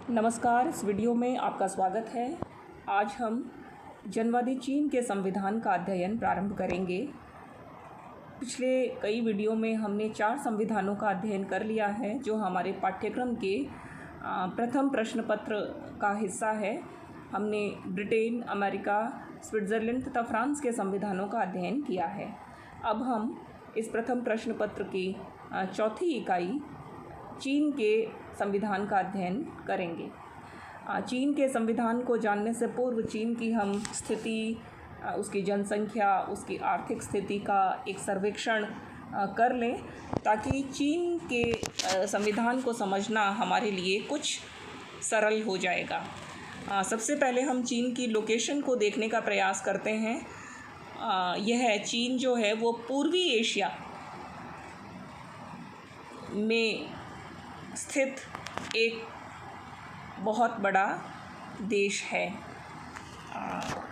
नमस्कार। इस वीडियो में आपका स्वागत है। आज हम जनवादी चीन के संविधान का अध्ययन प्रारंभ करेंगे। पिछले कई वीडियो में हमने 4 संविधानों का अध्ययन कर लिया है जो हमारे पाठ्यक्रम के प्रथम प्रश्न पत्र का हिस्सा है। हमने ब्रिटेन, अमेरिका, स्विट्ज़रलैंड तथा फ्रांस के संविधानों का अध्ययन किया है। अब हम इस प्रथम प्रश्न पत्र की चौथी इकाई चीन के संविधान का अध्ययन करेंगे। चीन के संविधान को जानने से पूर्व चीन की हम स्थिति, उसकी जनसंख्या, उसकी आर्थिक स्थिति का एक सर्वेक्षण कर लें ताकि चीन के संविधान को समझना हमारे लिए कुछ सरल हो जाएगा। सबसे पहले हम चीन की लोकेशन को देखने का प्रयास करते हैं। यह चीन जो है वो पूर्वी एशिया में स्थित एक बहुत बड़ा देश है।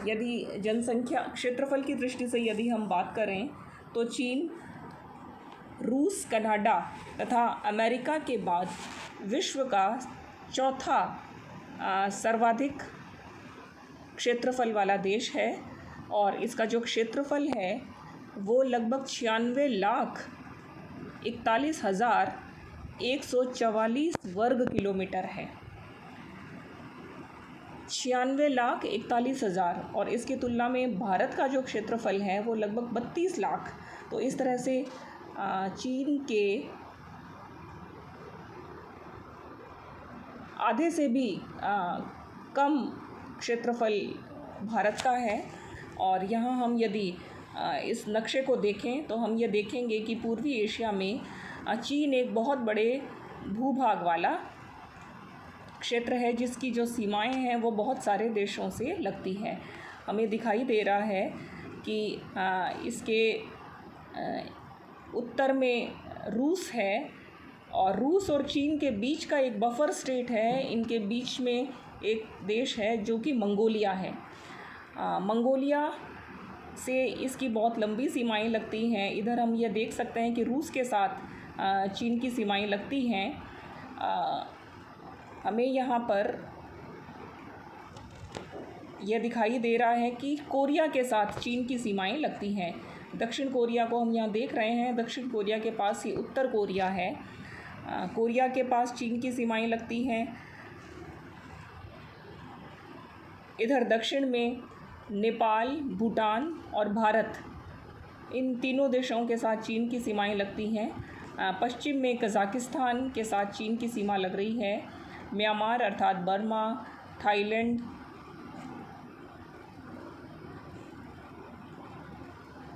यदि जनसंख्या क्षेत्रफल की दृष्टि से यदि हम बात करें तो चीन रूस, कनाडा तथा अमेरिका के बाद विश्व का चौथा सर्वाधिक क्षेत्रफल वाला देश है और इसका जो क्षेत्रफल है वो लगभग 96,41,144 वर्ग किलोमीटर है। 96,41,000 और इसकी तुलना में भारत का जो क्षेत्रफल है वो लगभग 32 लाख। तो इस तरह से चीन के आधे से भी कम क्षेत्रफल भारत का है। और यहाँ हम यदि इस नक्शे को देखें तो हम ये देखेंगे कि पूर्वी एशिया में चीन एक बहुत बड़े भूभाग वाला क्षेत्र है जिसकी जो सीमाएं हैं वो बहुत सारे देशों से लगती हैं। हमें दिखाई दे रहा है कि इसके उत्तर में रूस है और रूस और चीन के बीच का एक बफर स्टेट है। इनके बीच में एक देश है जो कि मंगोलिया है। मंगोलिया से इसकी बहुत लंबी सीमाएं लगती हैं। इधर हम ये देख सकते हैं कि रूस के साथ चीन की सीमाएं लगती हैं। हमें यहाँ पर यह दिखाई दे रहा है कि कोरिया के साथ चीन की सीमाएं लगती हैं। दक्षिण कोरिया को हम यहाँ देख रहे हैं। दक्षिण कोरिया के पास ही उत्तर कोरिया है। कोरिया के पास चीन की सीमाएं लगती हैं। इधर दक्षिण में नेपाल, भूटान और भारत, इन तीनों देशों के साथ चीन की सीमाएं लगती हैं। पश्चिम में कज़ाकिस्तान के साथ चीन की सीमा लग रही है। म्यांमार अर्थात बर्मा, थाईलैंड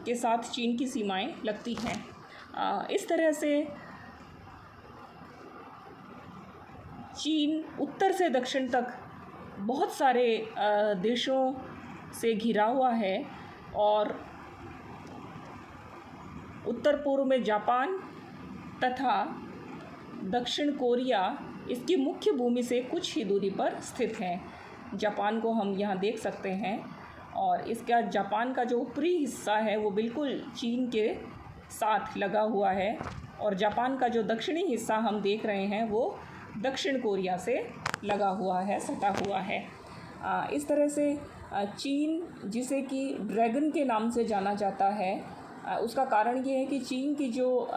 के साथ चीन की सीमाएं लगती हैं। इस तरह से चीन उत्तर से दक्षिण तक बहुत सारे देशों से घिरा हुआ है और उत्तर पूर्व में जापान तथा दक्षिण कोरिया इसकी मुख्य भूमि से कुछ ही दूरी पर स्थित है। जापान को हम यहाँ देख सकते हैं और इसका जापान का जो ऊपरी हिस्सा है वो बिल्कुल चीन के साथ लगा हुआ है और जापान का जो दक्षिणी हिस्सा हम देख रहे हैं वो दक्षिण कोरिया से लगा हुआ है, सटा हुआ है। इस तरह से चीन, जिसे कि ड्रैगन के नाम से जाना जाता है, उसका कारण ये है कि चीन की जो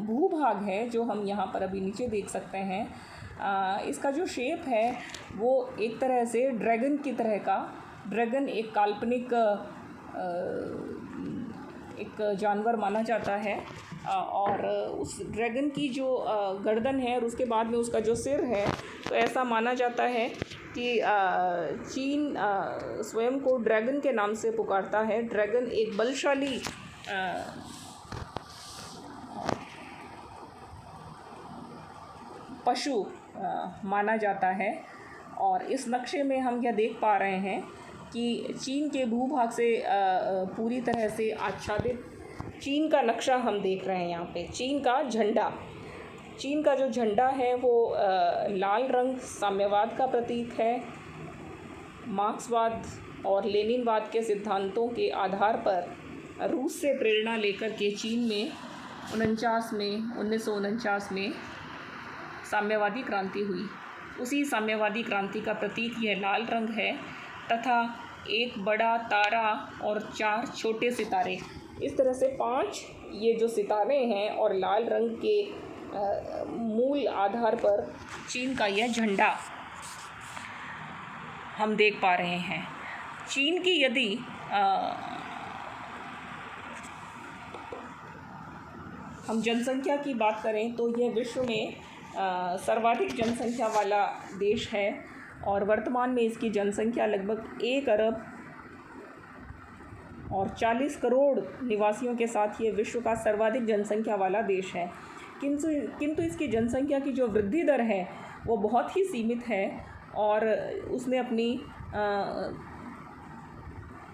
भूभाग है जो हम यहाँ पर अभी नीचे देख सकते हैं, इसका जो शेप है वो एक तरह से ड्रैगन की तरह का। ड्रैगन एक काल्पनिक एक जानवर माना जाता है और उस ड्रैगन की जो गर्दन है और उसके बाद में उसका जो सिर है, तो ऐसा माना जाता है कि चीन स्वयं को ड्रैगन के नाम से पुकारता है। ड्रैगन एक बलशाली पशु माना जाता है। और इस नक्शे में हम यह देख पा रहे हैं कि चीन के भूभाग से पूरी तरह से आच्छादित चीन का नक्शा हम देख रहे हैं। यहाँ पे चीन का झंडा, चीन का जो झंडा है वो लाल रंग साम्यवाद का प्रतीक है। मार्क्सवाद और लेनिनवाद के सिद्धांतों के आधार पर रूस से प्रेरणा लेकर के चीन में 1949 में साम्यवादी क्रांति हुई। उसी साम्यवादी क्रांति का प्रतीक यह लाल रंग है तथा एक बड़ा तारा और 4 छोटे सितारे। इस तरह से 5 ये जो सितारे हैं और लाल रंग के मूल आधार पर चीन का यह झंडा हम देख पा रहे हैं। चीन की यदि हम जनसंख्या की बात करें तो यह विश्व में सर्वाधिक जनसंख्या वाला देश है और वर्तमान में इसकी जनसंख्या लगभग 1 अरब और 40 करोड़ निवासियों के साथ ये विश्व का सर्वाधिक जनसंख्या वाला देश है। किंतु इसकी जनसंख्या की जो वृद्धि दर है वो बहुत ही सीमित है और उसने अपनी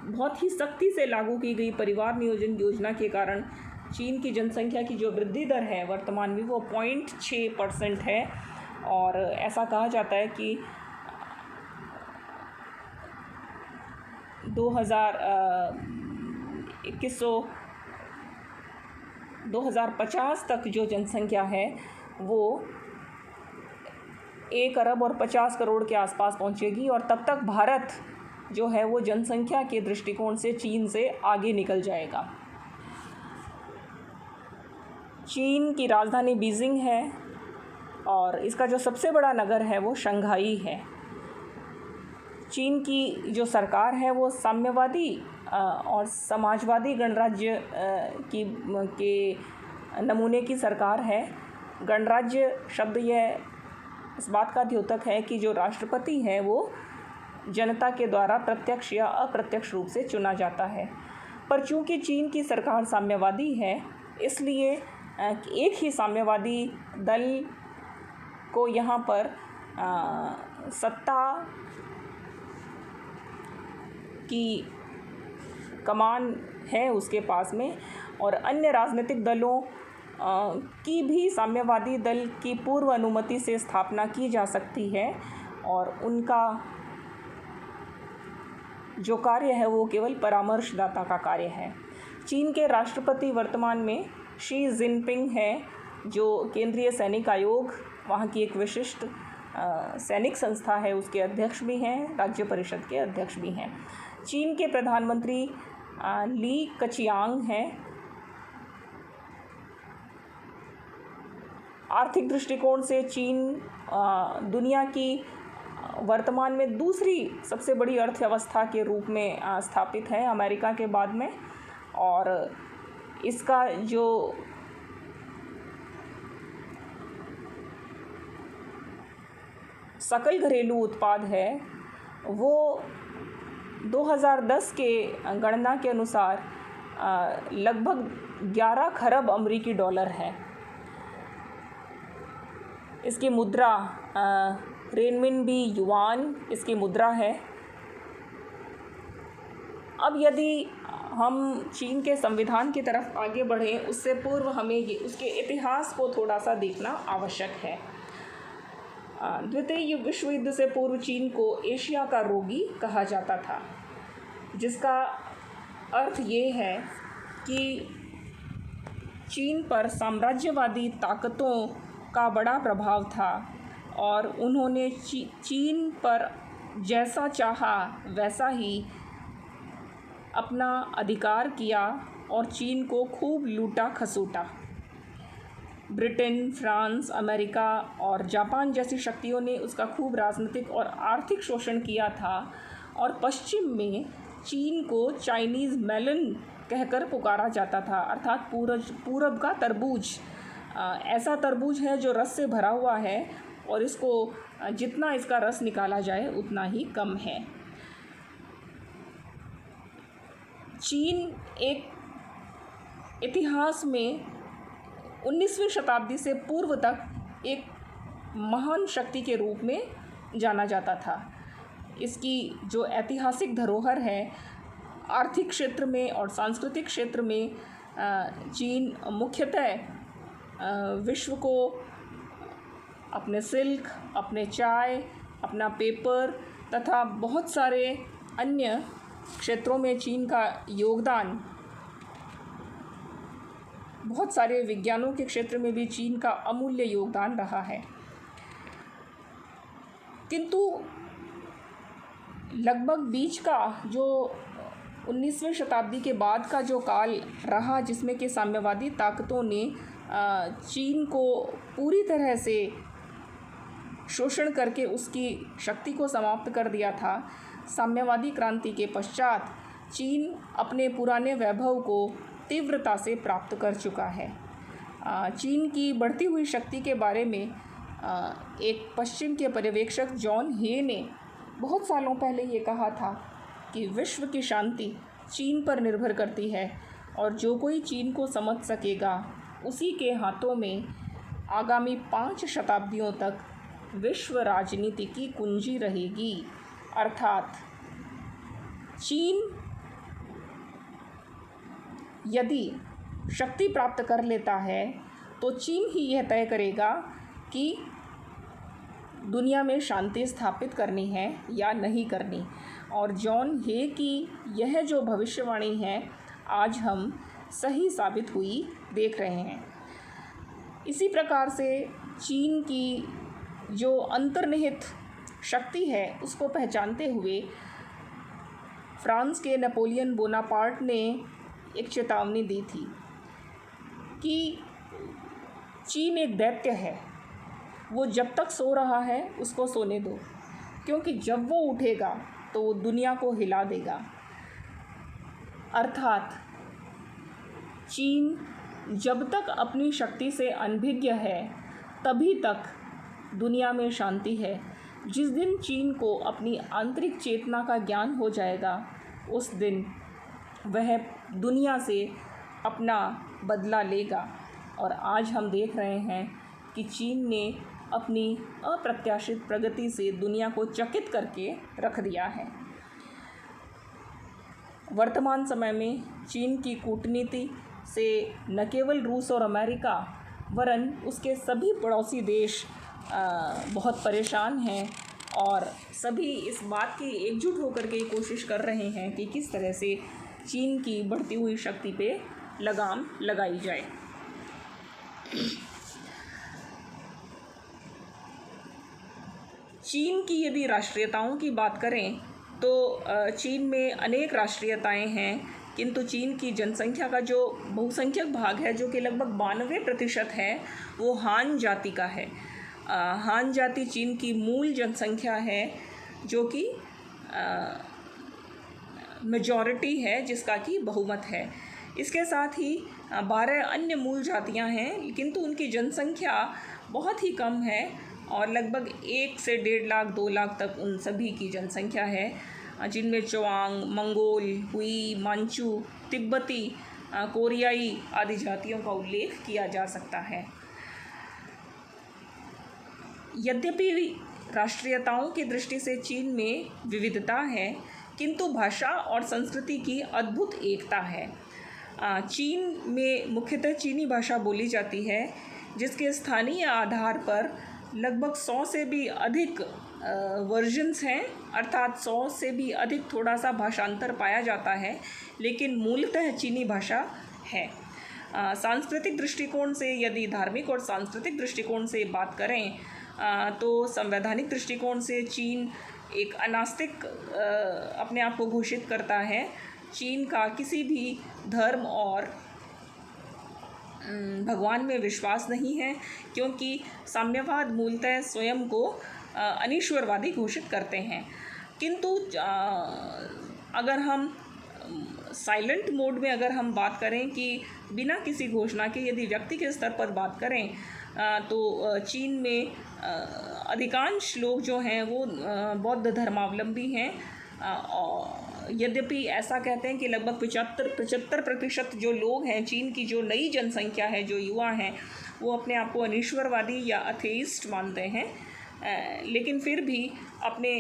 बहुत ही सख्ती से लागू की गई परिवार नियोजन योजना के कारण चीन की जनसंख्या की जो वृद्धि दर है वर्तमान में वो 0.6% है और ऐसा कहा जाता है कि 2050 तक जो जनसंख्या है वो 1 अरब और 50 करोड़ के आसपास पहुंचेगी और तब तक भारत जो है वो जनसंख्या के दृष्टिकोण से चीन से आगे निकल जाएगा। चीन की राजधानी बीजिंग है और इसका जो सबसे बड़ा नगर है वो शंघाई है। चीन की जो सरकार है वो साम्यवादी और समाजवादी गणराज्य के नमूने की सरकार है। गणराज्य शब्द यह इस बात का द्योतक है कि जो राष्ट्रपति है वो जनता के द्वारा प्रत्यक्ष या अप्रत्यक्ष रूप से चुना जाता है। पर चूंकि चीन की सरकार साम्यवादी है इसलिए एक ही साम्यवादी दल को यहाँ पर सत्ता की कमान है उसके पास में और अन्य राजनीतिक दलों की भी साम्यवादी दल की पूर्व अनुमति से स्थापना की जा सकती है और उनका जो कार्य है वो केवल परामर्शदाता का कार्य है। चीन के राष्ट्रपति वर्तमान में शी जिनपिंग हैं जो केंद्रीय सैनिक आयोग वहाँ की एक विशिष्ट सैनिक संस्था है उसके अध्यक्ष भी हैं, राज्य परिषद के अध्यक्ष भी हैं। चीन के प्रधानमंत्री ली कचियांग हैं। आर्थिक दृष्टिकोण से चीन दुनिया की वर्तमान में दूसरी सबसे बड़ी अर्थव्यवस्था के रूप में स्थापित है अमेरिका के बाद में और इसका जो सकल घरेलू उत्पाद है वो 2010 के गणना के अनुसार लगभग 11 खरब अमेरिकी डॉलर है। इसकी मुद्रा रेनमिनबी युआन इसकी मुद्रा है। अब यदि हम चीन के संविधान की तरफ आगे बढ़ें उससे पूर्व हमें उसके इतिहास को थोड़ा सा देखना आवश्यक है। द्वितीय विश्व युद्ध से पूर्व चीन को एशिया का रोगी कहा जाता था, जिसका अर्थ ये है कि चीन पर साम्राज्यवादी ताकतों का बड़ा प्रभाव था और उन्होंने चीन पर जैसा चाहा वैसा ही अपना अधिकार किया और चीन को खूब लूटा खसूटा। ब्रिटेन, फ्रांस, अमेरिका और जापान जैसी शक्तियों ने उसका खूब राजनीतिक और आर्थिक शोषण किया था और पश्चिम में चीन को चाइनीज़ मेलन कहकर पुकारा जाता था, अर्थात पूरब का तरबूज। ऐसा तरबूज है जो रस से भरा हुआ है और इसको जितना इसका रस निकाला जाए उतना ही कम है। चीन एक इतिहास में 19वीं शताब्दी से पूर्व तक एक महान शक्ति के रूप में जाना जाता था। इसकी जो ऐतिहासिक धरोहर है आर्थिक क्षेत्र में और सांस्कृतिक क्षेत्र में चीन मुख्यतः विश्व को अपने सिल्क, अपने चाय, अपना पेपर तथा बहुत सारे अन्य क्षेत्रों में चीन का योगदान, बहुत सारे विज्ञानों के क्षेत्र में भी चीन का अमूल्य योगदान रहा है। किंतु लगभग बीच का जो 19वीं शताब्दी के बाद का जो काल रहा, जिसमें कि साम्यवादी ताकतों ने चीन को पूरी तरह से शोषण करके उसकी शक्ति को समाप्त कर दिया था, साम्यवादी क्रांति के पश्चात चीन अपने पुराने वैभव को तीव्रता से प्राप्त कर चुका है। चीन की बढ़ती हुई शक्ति के बारे में एक पश्चिम के पर्यवेक्षक जॉन हे ने बहुत सालों पहले ये कहा था कि विश्व की शांति चीन पर निर्भर करती है और जो कोई चीन को समझ सकेगा उसी के हाथों में आगामी 5 शताब्दियों तक विश्व राजनीति की कुंजी रहेगी। अर्थात चीन यदि शक्ति प्राप्त कर लेता है तो चीन ही यह तय करेगा कि दुनिया में शांति स्थापित करनी है या नहीं करनी। और जॉन हे की यह जो भविष्यवाणी है आज हम सही साबित हुई देख रहे हैं। इसी प्रकार से चीन की जो अंतर्निहित शक्ति है उसको पहचानते हुए फ्रांस के नेपोलियन बोनापार्ट ने एक चेतावनी दी थी कि चीन एक दैत्य है, वो जब तक सो रहा है उसको सोने दो, क्योंकि जब वो उठेगा तो वो दुनिया को हिला देगा। अर्थात चीन जब तक अपनी शक्ति से अनभिज्ञ है तभी तक दुनिया में शांति है। जिस दिन चीन को अपनी आंतरिक चेतना का ज्ञान हो जाएगा उस दिन वह दुनिया से अपना बदला लेगा। और आज हम देख रहे हैं कि चीन ने अपनी अप्रत्याशित प्रगति से दुनिया को चकित करके रख दिया है। वर्तमान समय में चीन की कूटनीति से न केवल रूस और अमेरिका वरन उसके सभी पड़ोसी देश बहुत परेशान हैं और सभी इस बात की एकजुट होकर के कोशिश कर रहे हैं कि किस तरह से चीन की बढ़ती हुई शक्ति पे लगाम लगाई जाए। चीन की यदि राष्ट्रीयताओं की बात करें तो चीन में अनेक राष्ट्रीयताएं हैं, किंतु चीन की जनसंख्या का जो बहुसंख्यक भाग है, जो कि लगभग 92% है, वो हान जाति का है। हान जाति चीन की मूल जनसंख्या है, जो कि मेजॉरिटी है, जिसका कि बहुमत है। इसके साथ ही 12 अन्य मूल जातियां हैं, किंतु उनकी जनसंख्या बहुत ही कम है और लगभग 1 से 1.5 लाख 2 लाख तक उन सभी की जनसंख्या है, जिनमें चुआंग, मंगोल, हुई, मांचू, तिब्बती, कोरियाई आदि जातियों का उल्लेख किया जा सकता है। यद्यपि राष्ट्रीयताओं की दृष्टि से चीन में विविधता है, किंतु भाषा और संस्कृति की अद्भुत एकता है। चीन में मुख्यतः चीनी भाषा बोली जाती है, जिसके स्थानीय आधार पर लगभग 100 से भी अधिक वर्जन्स हैं, अर्थात 100 से भी अधिक थोड़ा सा भाषांतर पाया जाता है, लेकिन मूलतः चीनी भाषा है। सांस्कृतिक दृष्टिकोण से यदि धार्मिक और सांस्कृतिक दृष्टिकोण से बात करें तो संवैधानिक दृष्टिकोण से चीन एक अनास्तिक अपने आप को घोषित करता है। चीन का किसी भी धर्म और भगवान में विश्वास नहीं है, क्योंकि साम्यवाद मूलतः स्वयं को अनीश्वरवादी घोषित करते हैं। किंतु अगर हम साइलेंट मोड में अगर हम बात करें कि बिना किसी घोषणा के यदि व्यक्ति के स्तर पर बात करें तो चीन में अधिकांश लोग जो हैं वो बौद्ध धर्मावलंबी हैं। यद्यपि ऐसा कहते हैं कि लगभग 75% जो लोग हैं, चीन की जो नई जनसंख्या है, जो युवा हैं, वो अपने आप को अनीश्वरवादी या अथेइस्ट मानते हैं, लेकिन फिर भी अपने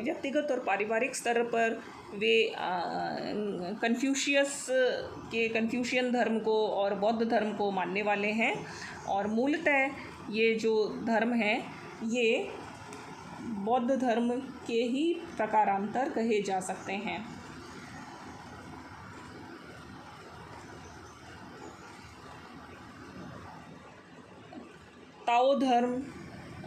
व्यक्तिगत और पारिवारिक स्तर पर वे कन्फ्यूशियन धर्म को और बौद्ध धर्म को मानने वाले हैं। और मूलतः ये जो धर्म हैं ये बौद्ध धर्म के ही प्रकारांतर कहे जा सकते हैं। ताओ धर्म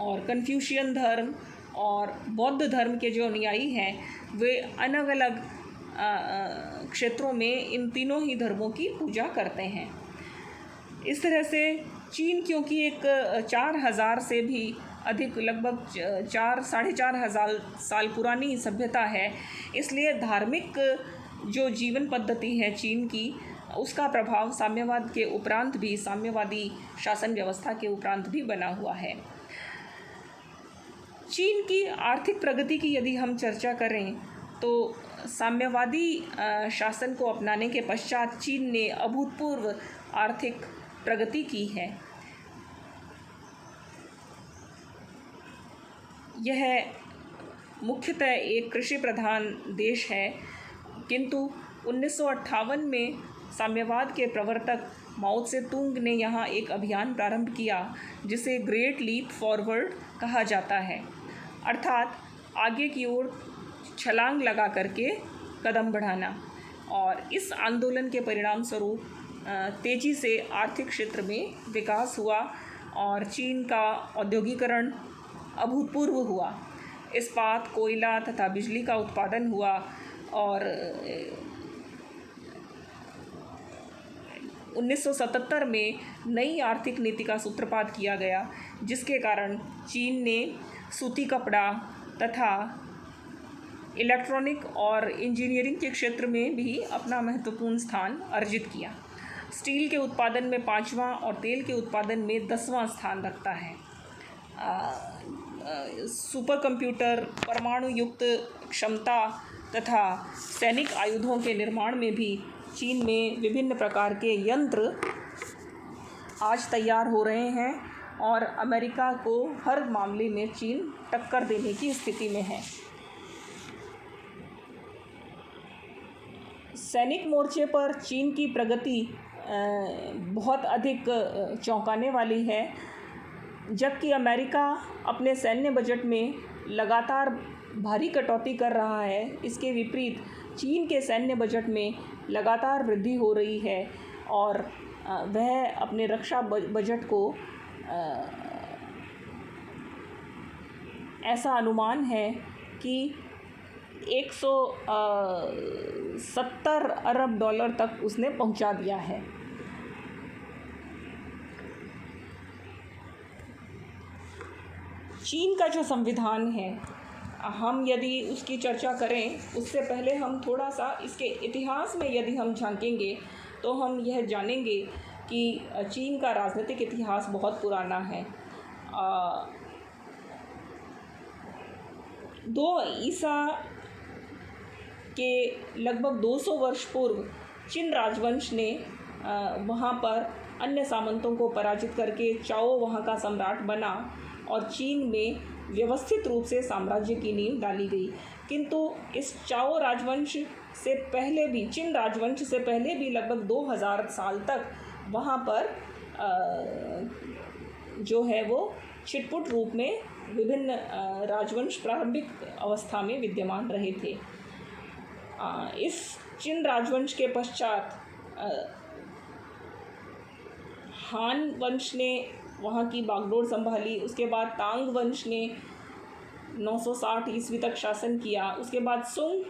और कन्फ्यूशियन धर्म और बौद्ध धर्म के जो अनुयायी हैं वे अलग अलग क्षेत्रों में इन तीनों ही धर्मों की पूजा करते हैं। इस तरह से चीन क्योंकि एक 4000 से भी अधिक लगभग 4-4,500 साल पुरानी सभ्यता है, इसलिए धार्मिक जो जीवन पद्धति है चीन की, उसका प्रभाव साम्यवाद के उपरांत भी, साम्यवादी शासन व्यवस्था के उपरांत भी बना हुआ है। चीन की आर्थिक प्रगति की यदि हम चर्चा करें तो साम्यवादी शासन को अपनाने के पश्चात चीन ने अभूतपूर्व आर्थिक प्रगति की है। यह मुख्यतः एक कृषि प्रधान देश है, किंतु 1958 में साम्यवाद के प्रवर्तक माओ त्से तुंग ने यहाँ एक अभियान प्रारंभ किया जिसे ग्रेट लीप फॉरवर्ड कहा जाता है, अर्थात आगे की ओर छलांग लगा करके कदम बढ़ाना। और इस आंदोलन के परिणाम स्वरूप तेज़ी से आर्थिक क्षेत्र में विकास हुआ और चीन का औद्योगिकरण अभूतपूर्व हुआ। इस्पात, कोयला तथा बिजली का उत्पादन हुआ और 1977 में नई आर्थिक नीति का सूत्रपात किया गया, जिसके कारण चीन ने सूती कपड़ा तथा इलेक्ट्रॉनिक और इंजीनियरिंग के क्षेत्र में भी अपना महत्वपूर्ण स्थान अर्जित किया। स्टील के उत्पादन में 5वां और तेल के उत्पादन में 10वां स्थान रखता है। सुपर कंप्यूटर, परमाणु युक्त क्षमता तथा सैनिक आयुधों के निर्माण में भी चीन में विभिन्न प्रकार के यंत्र आज तैयार हो रहे हैं और अमेरिका को हर मामले में चीन टक्कर देने की स्थिति में है। सैनिक मोर्चे पर चीन की प्रगति बहुत अधिक चौंकाने वाली है। जबकि अमेरिका अपने सैन्य बजट में लगातार भारी कटौती कर रहा है, इसके विपरीत चीन के सैन्य बजट में लगातार वृद्धि हो रही है और वह अपने रक्षा बजट को ऐसा अनुमान है कि 170 अरब डॉलर तक उसने पहुंचा दिया है। चीन का जो संविधान है, हम यदि उसकी चर्चा करें उससे पहले हम थोड़ा सा इसके इतिहास में यदि हम झांकेंगे तो हम यह जानेंगे कि चीन का राजनीतिक इतिहास बहुत पुराना है। 2 ईसा के लगभग 200 वर्ष पूर्व चिन राजवंश ने वहाँ पर अन्य सामंतों को पराजित करके चाओ वहाँ का सम्राट बना और चीन में व्यवस्थित रूप से साम्राज्य की नींव डाली गई। किंतु इस चाओ राजवंश से पहले भी, चिन राजवंश से पहले भी लगभग 2000 साल तक वहाँ पर जो है वो छिटपुट रूप में विभिन्न राजवंश प्रारंभिक अवस्था में विद्यमान रहे थे। इस चिन राजवंश के पश्चात हान वंश ने वहाँ की बागडोर संभाली। उसके बाद तांग वंश ने 960 ईस्वी तक शासन किया। उसके बाद सुंग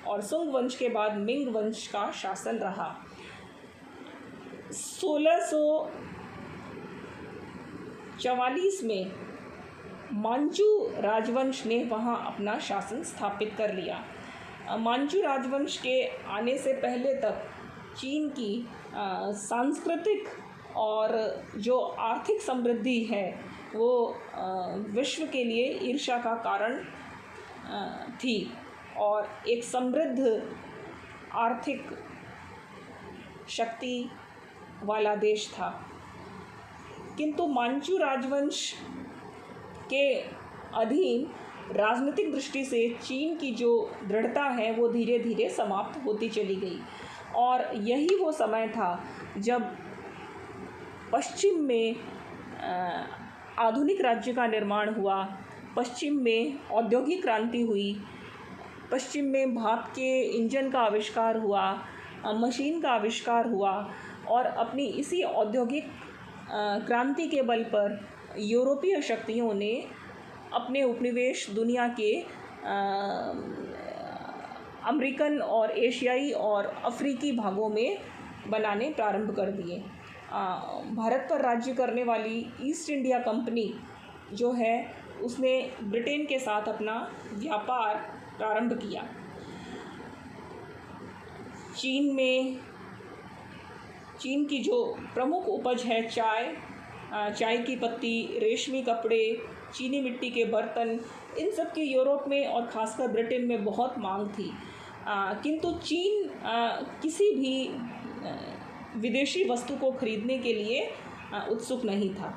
और सुंग वंश के बाद मिंग वंश का शासन रहा। 1644 में मांचू राजवंश ने वहाँ अपना शासन स्थापित कर लिया। मांचू राजवंश के आने से पहले तक चीन की सांस्कृतिक और जो आर्थिक समृद्धि है वो विश्व के लिए ईर्ष्या का कारण थी और एक समृद्ध आर्थिक शक्ति वाला देश था। किंतु मांचू राजवंश के अधीन राजनीतिक दृष्टि से चीन की जो दृढ़ता है वो धीरे धीरे समाप्त होती चली गई और यही वो समय था जब पश्चिम में आधुनिक राज्य का निर्माण हुआ, पश्चिम में औद्योगिक क्रांति हुई, पश्चिम में भाप के इंजन का आविष्कार हुआ, मशीन का आविष्कार हुआ और अपनी इसी औद्योगिक क्रांति के बल पर यूरोपीय शक्तियों ने अपने उपनिवेश दुनिया के अमेरिकन और एशियाई और अफ्रीकी भागों में बनाने प्रारंभ कर दिए। भारत पर राज्य करने वाली ईस्ट इंडिया कंपनी जो है उसने ब्रिटेन के साथ अपना व्यापार प्रारंभ किया। चीन की जो प्रमुख उपज है चाय की पत्ती, रेशमी कपड़े, चीनी मिट्टी के बर्तन, इन सब की यूरोप में और ख़ासकर ब्रिटेन में बहुत मांग थी। किंतु चीन किसी भी विदेशी वस्तु को खरीदने के लिए उत्सुक नहीं था।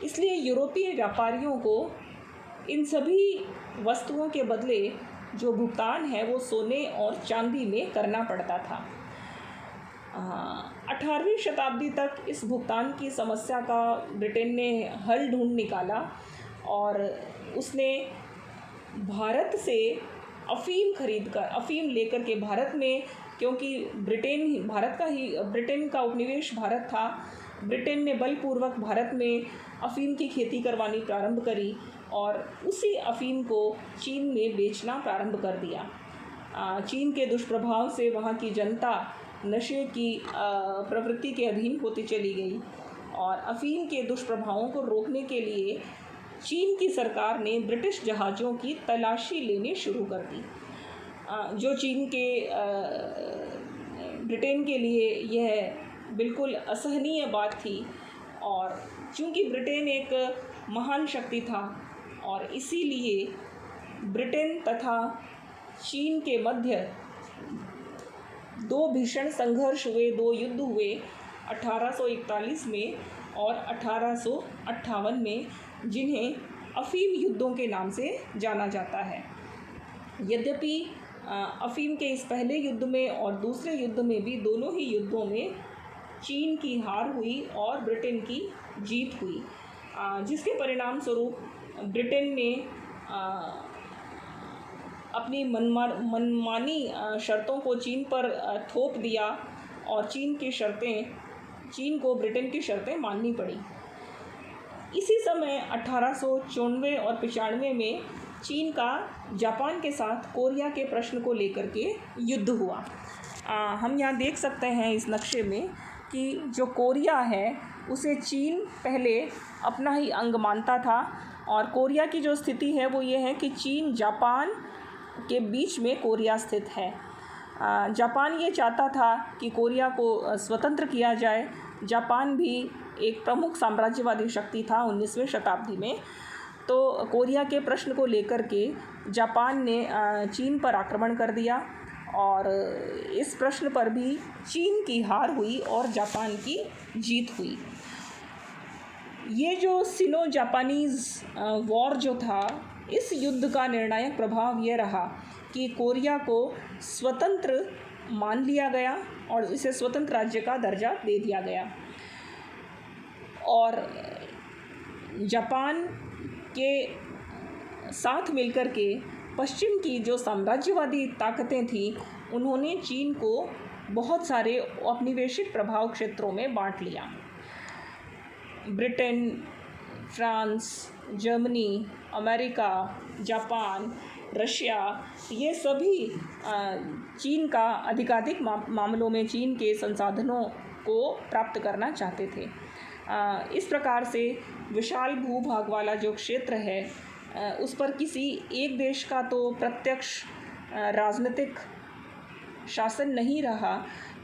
इसलिए यूरोपीय व्यापारियों को इन सभी वस्तुओं के बदले जो भुगतान है वो सोने और चांदी में करना पड़ता था। 18वीं शताब्दी तक इस भुगतान की समस्या का ब्रिटेन ने हल ढूंढ निकाला और उसने भारत से अफ़ीम लेकर के भारत में, क्योंकि ब्रिटेन का उपनिवेश भारत था, ब्रिटेन ने बलपूर्वक भारत में अफ़ीम की खेती करवानी प्रारंभ करी और उसी अफ़ीम को चीन में बेचना प्रारंभ कर दिया। चीन के दुष्प्रभाव से वहाँ की जनता नशे की प्रवृत्ति के अधीन होती चली गई और अफ़ीम के दुष्प्रभावों को रोकने के लिए चीन की सरकार ने ब्रिटिश जहाज़ों की तलाशी लेनी शुरू कर दी, जो ब्रिटेन के लिए यह बिल्कुल असहनीय बात थी। और चूँकि ब्रिटेन एक महान शक्ति था और इसीलिए ब्रिटेन तथा चीन के मध्य दो भीषण संघर्ष हुए, दो युद्ध हुए 1841 में और 1858 में, जिन्हें अफ़ीम युद्धों के नाम से जाना जाता है। यद्यपि अफ़ीम के इस पहले युद्ध में और दूसरे युद्ध में भी, दोनों ही युद्धों में चीन की हार हुई और ब्रिटेन की जीत हुई, जिसके परिणाम स्वरूप ब्रिटेन ने अपनी मनमानी शर्तों को चीन पर थोप दिया और चीन को ब्रिटेन की शर्तें माननी पड़ी। इसी समय 1894 और 95 में चीन का जापान के साथ कोरिया के प्रश्न को लेकर के युद्ध हुआ। हम यहाँ देख सकते हैं इस नक्शे में कि जो कोरिया है उसे चीन पहले अपना ही अंग मानता था और कोरिया की जो स्थिति है वो ये है कि चीन जापान के बीच में कोरिया स्थित है। जापान ये चाहता था कि कोरिया को स्वतंत्र किया जाए। जापान भी एक प्रमुख साम्राज्यवादी शक्ति था 19वीं शताब्दी में, तो कोरिया के प्रश्न को लेकर के जापान ने चीन पर आक्रमण कर दिया और इस प्रश्न पर भी चीन की हार हुई और जापान की जीत हुई। ये जो सिनो जापानीज़ वॉर जो था, इस युद्ध का निर्णायक प्रभाव ये रहा कि कोरिया को स्वतंत्र मान लिया गया और इसे स्वतंत्र राज्य का दर्जा दे दिया गया और जापान के साथ मिलकर के पश्चिम की जो साम्राज्यवादी ताकतें थीं, उन्होंने चीन को बहुत सारे औपनिवेशिक प्रभाव क्षेत्रों में बांट लिया। Britain, France, Germany, America, Japan, Russia, ये सभी चीन का अधिकाधिक मामलों में चीन के संसाधनों को प्राप्त करना चाहते थे। इस प्रकार से विशाल भूभाग वाला जो क्षेत्र है उस पर किसी एक देश का तो प्रत्यक्ष राजनीतिक शासन नहीं रहा,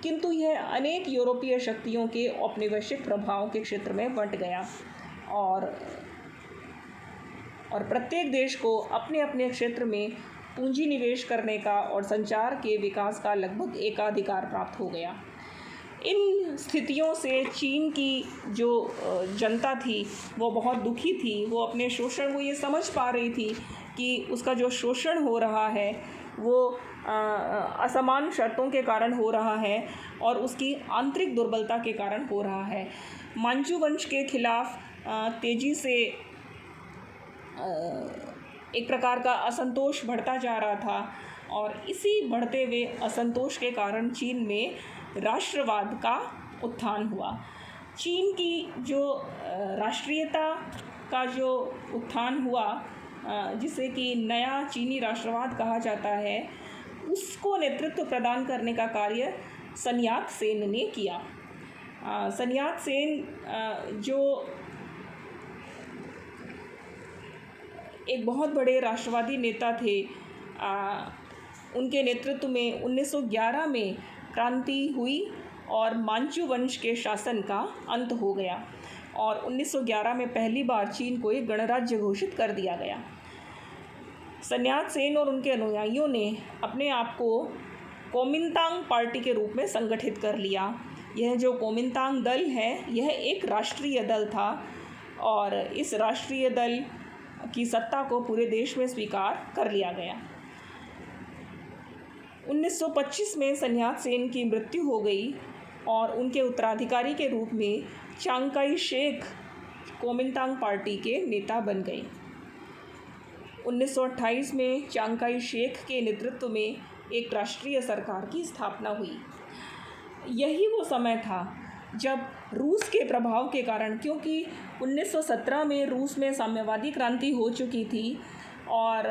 किंतु यह अनेक यूरोपीय शक्तियों के औपनिवेशिक प्रभाव के क्षेत्र में बंट गया और प्रत्येक देश को अपने अपने क्षेत्र में पूंजी निवेश करने का और संचार के विकास का लगभग एकाधिकार प्राप्त हो गया। इन स्थितियों से चीन की जो जनता थी वो बहुत दुखी थी। वो अपने शोषण, वो ये समझ पा रही थी कि उसका जो शोषण हो रहा है वो असमान शर्तों के कारण हो रहा है और उसकी आंतरिक दुर्बलता के कारण हो रहा है। मांचू वंश के खिलाफ तेज़ी से एक प्रकार का असंतोष बढ़ता जा रहा था और इसी बढ़ते हुए असंतोष के कारण चीन में राष्ट्रवाद का उत्थान हुआ। चीन की जो राष्ट्रीयता का जो उत्थान हुआ जिसे कि नया चीनी राष्ट्रवाद कहा जाता है, उसको नेतृत्व प्रदान करने का कार्य सन यात सेन ने किया। सन यात सेन जो एक बहुत बड़े राष्ट्रवादी नेता थे, उनके नेतृत्व में 1911 में क्रांति हुई और मांचू वंश के शासन का अंत हो गया और 1911 में पहली बार चीन को एक गणराज्य घोषित कर दिया गया। सन यात सेन और उनके अनुयायियों ने अपने आप को कोमिंतांग पार्टी के रूप में संगठित कर लिया। यह जो कोमिंतांग दल है, यह एक राष्ट्रीय दल था और इस राष्ट्रीय दल की सत्ता को पूरे देश में स्वीकार कर लिया गया। 1925 में सन यात सेन की मृत्यु हो गई और उनके उत्तराधिकारी के रूप में चांग काई शेक कोमिंतांग पार्टी के नेता बन गए। 1928 में चांग काई शेक के नेतृत्व में एक राष्ट्रीय सरकार की स्थापना हुई। यही वो समय था जब रूस के प्रभाव के कारण, क्योंकि 1917 में रूस में साम्यवादी क्रांति हो चुकी थी और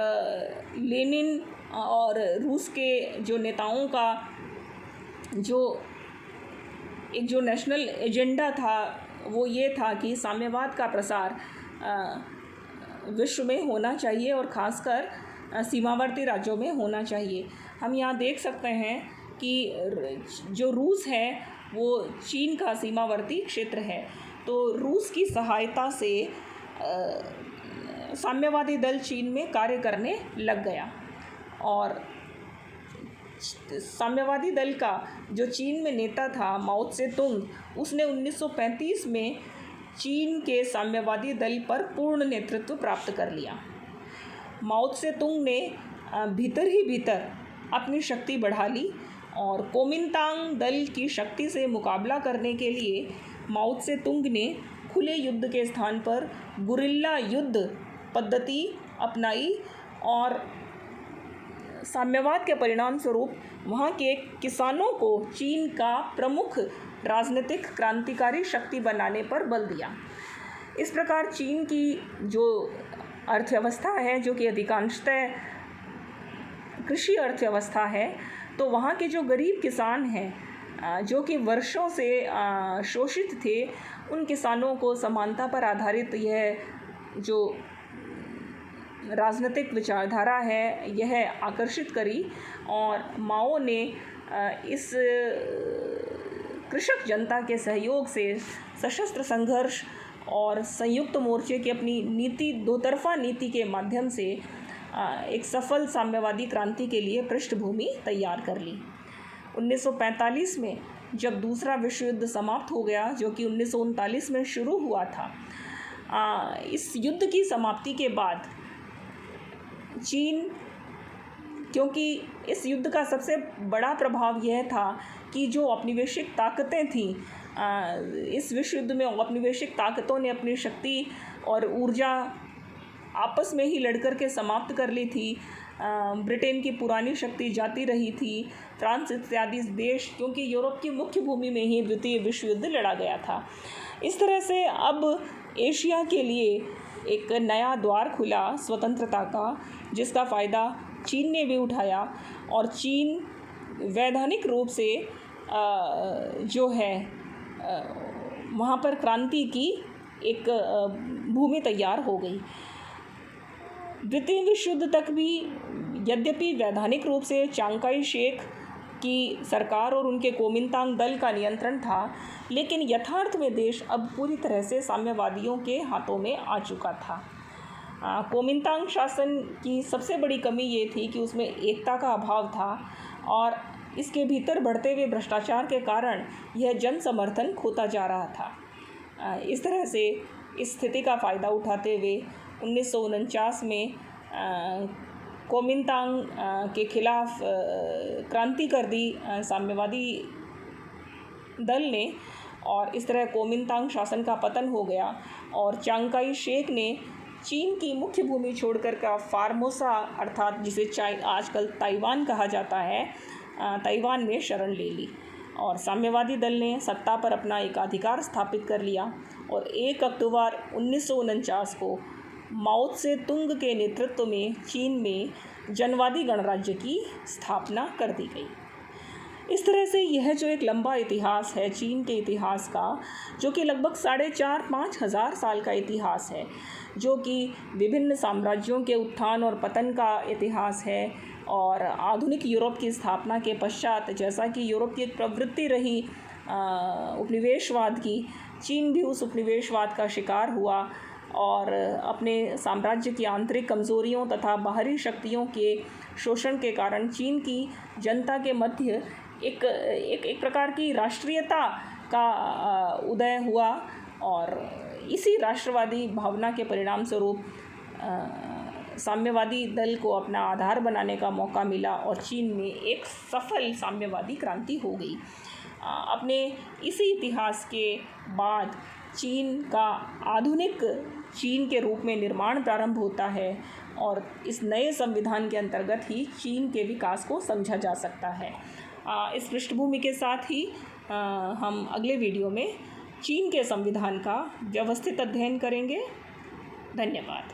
लेनिन और रूस के जो नेताओं का जो नेशनल एजेंडा था वो ये था कि साम्यवाद का प्रसार विश्व में होना चाहिए और ख़ासकर सीमावर्ती राज्यों में होना चाहिए। हम यहाँ देख सकते हैं कि जो रूस है वो चीन का सीमावर्ती क्षेत्र है, तो रूस की सहायता से साम्यवादी दल चीन में कार्य करने लग गया और साम्यवादी दल का जो चीन में नेता था माओ त्से तुंग, उसने 1935 में चीन के साम्यवादी दल पर पूर्ण नेतृत्व प्राप्त कर लिया। माओ त्से तुंग ने भीतर ही भीतर अपनी शक्ति बढ़ा ली और कोमिंतांग दल की शक्ति से मुकाबला करने के लिए माओ त्से तुंग ने खुले युद्ध के स्थान पर गुरिल्ला युद्ध पद्धति अपनाई और साम्यवाद के परिणाम स्वरूप वहाँ के किसानों को चीन का प्रमुख राजनीतिक क्रांतिकारी शक्ति बनाने पर बल दिया। इस प्रकार चीन की जो अर्थव्यवस्था है, जो कि अधिकांशतः कृषि अर्थव्यवस्था है, तो वहाँ के जो गरीब किसान हैं जो कि वर्षों से शोषित थे, उन किसानों को समानता पर आधारित यह जो राजनीतिक विचारधारा है यह आकर्षित करी और माओ ने इस कृषक जनता के सहयोग से सशस्त्र संघर्ष और संयुक्त मोर्चे की अपनी नीति, दोतरफा नीति के माध्यम से एक सफल साम्यवादी क्रांति के लिए पृष्ठभूमि तैयार कर ली। 1945 में जब दूसरा विश्व युद्ध समाप्त हो गया, जो कि 1939 में शुरू हुआ था, इस युद्ध की समाप्ति के बाद चीन, क्योंकि इस युद्ध का सबसे बड़ा प्रभाव यह था कि जो औपनिवेशिक ताकतें थीं, इस विश्व युद्ध में औपनिवेशिक ताकतों ने अपनी शक्ति और ऊर्जा आपस में ही लड़कर के समाप्त कर ली थी। ब्रिटेन की पुरानी शक्ति जाती रही थी, फ्रांस इत्यादि देश, क्योंकि यूरोप की मुख्य भूमि में ही द्वितीय विश्व युद्ध लड़ा गया था। इस तरह से अब एशिया के लिए एक नया द्वार खुला स्वतंत्रता का, जिसका फ़ायदा चीन ने भी उठाया और चीन वैधानिक रूप से जो है वहाँ पर क्रांति की एक भूमि तैयार हो गई। द्वितीय विश्व युद्ध तक भी यद्यपि वैधानिक रूप से चांग काई शेक की सरकार और उनके कोमिंतांग दल का नियंत्रण था, लेकिन यथार्थ में देश अब पूरी तरह से साम्यवादियों के हाथों में आ चुका था। कोमिंतांग शासन की सबसे बड़ी कमी ये थी कि उसमें एकता का अभाव था और इसके भीतर बढ़ते हुए भ्रष्टाचार के कारण यह जन समर्थन खोता जा रहा था। इस तरह से इस स्थिति का फ़ायदा उठाते हुए 1949 में कोमिंतांग के खिलाफ क्रांति कर दी साम्यवादी दल ने और इस तरह कोमिंतांग शासन का पतन हो गया और चांग काई शेक ने चीन की मुख्य भूमि छोड़कर का फार्मोसा, अर्थात जिसे आजकल ताइवान कहा जाता है, ताइवान में शरण ले ली और साम्यवादी दल ने सत्ता पर अपना एक अधिकार स्थापित कर लिया और 1 अक्टूबर 1949 को माओ त्से तुंग के नेतृत्व में चीन में जनवादी गणराज्य की स्थापना कर दी गई। इस तरह से यह जो एक लंबा इतिहास है चीन के इतिहास का, जो कि लगभग 4,500-5 हज़ार साल का इतिहास है, जो कि विभिन्न साम्राज्यों के उत्थान और पतन का इतिहास है, और आधुनिक यूरोप की स्थापना के पश्चात जैसा कि यूरोप की एक प्रवृत्ति रही उपनिवेशवाद की, चीन भी उस उपनिवेशवाद का शिकार हुआ और अपने साम्राज्य की आंतरिक कमज़ोरियों तथा बाहरी शक्तियों के शोषण के कारण चीन की जनता के मध्य एक प्रकार की राष्ट्रीयता का उदय हुआ, और इसी राष्ट्रवादी भावना के परिणाम स्वरूप साम्यवादी दल को अपना आधार बनाने का मौका मिला और चीन में एक सफल साम्यवादी क्रांति हो गई। अपने इसी इतिहास के बाद चीन का आधुनिक चीन के रूप में निर्माण प्रारंभ होता है, और इस नए संविधान के अंतर्गत ही चीन के विकास को समझा जा सकता है। इस पृष्ठभूमि के साथ ही हम अगले वीडियो में चीन के संविधान का व्यवस्थित अध्ययन करेंगे। धन्यवाद।